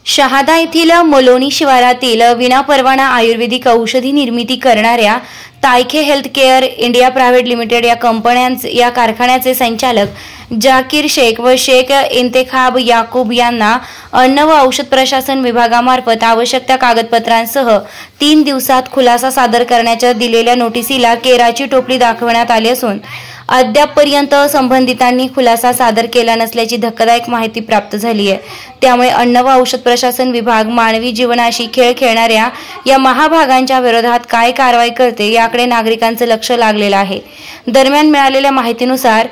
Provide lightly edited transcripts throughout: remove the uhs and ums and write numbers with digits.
शहादा येथील मोलोनी शिवारातील विनापरवाना आयुर्वेदिक औषधी निर्मिती करणाऱ्या तायखे हेल्थकेअर इंडिया प्रायव्हेट लिमिटेड या कारखान्याचे संचालक जाकीर शेख व शेख इंतेखाब याकूब यांना अन्न व औषध प्रशासन विभागामार्फत आवश्यक त्या कागदपत्रांसह 3 दिवसात खुलासा सादर करण्याच्या दिलेल्या नोटिसीला केराची टोपली दाखवण्यात आली असून अद्यापपर्यंत संबंधितांनी खुलासा सादर केला नसल्याची धक्कादायक माहिती प्राप्त झाली आहे। त्यामुळे अन्न व औषध प्रशासन विभाग मानवी जीवनाशी खेळ खेळणाऱ्या या महाभागांच्या विरोधात काय कारवाई करते याकडे नागरिकांचं लक्ष लागलेलं आहे। दरम्यान मिळालेल्या माहितीनुसार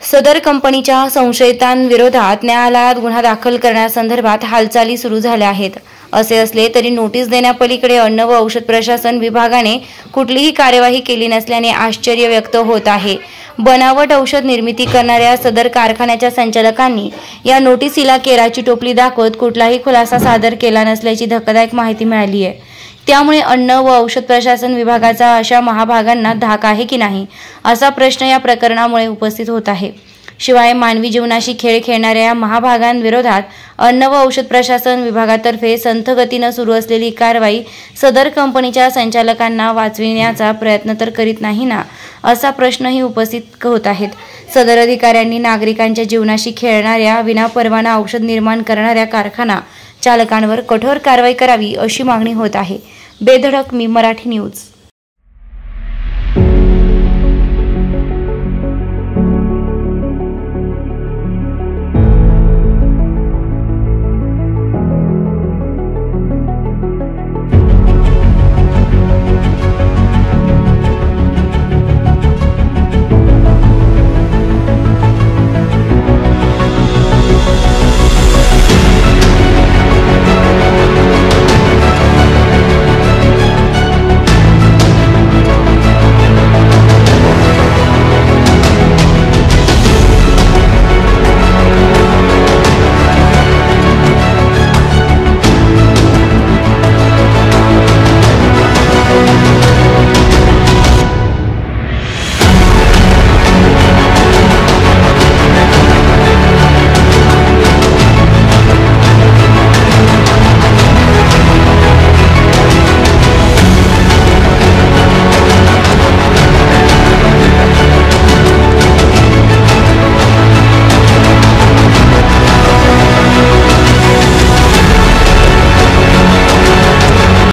सदर कंपनीच्या संशयितांविरोधात न्यायालयात गुन्हा दाखल करण्यासंदर्भात हालचाली सुरू झाल्या आहेत। असे असले तरी नोटीस देण्यापलीकडे अन्न व औषध प्रशासन विभागाने कुठलीही कार्यवाही केली नसल्याने आश्चर्य व्यक्त होत आहे। बनावट औषध निर्मिती करणाऱ्या सदर कारखान्याच्या संचालकांनी या नोटिसीला केराची टोपली दाखवत कुठलाही खुलासा सादर केला नसल्याची धक्कादायक माहिती मिळाली आहे। त्यामुळे अन्न व औषध प्रशासन विभागाचा अशा महाभागांना धाक आहे की नाही असा प्रश्न या प्रकरणामुळे उपस्थित होत आहे। शिवाय मानवी जीवनाशी खेळ खेळणाऱ्या या महाभागांविरोधात अन्न व औषध प्रशासन विभागातर्फे संथ गतीने सुरू असलेली कारवाई सदर कंपनीच्या संचालकांना वाचविण्याचा प्रयत्न तर करीत नाही ना असा प्रश्नही उपस्थित होत आहेत। सदर अधिकाऱ्यांनी नागरिकांच्या जीवनाशी खेळणाऱ्या विनापरवाना औषध निर्माण करणाऱ्या कारखाना चालकांवर कठोर कारवाई करावी अशी मागणी होत आहे। बेधडक मी मराठी न्यूज।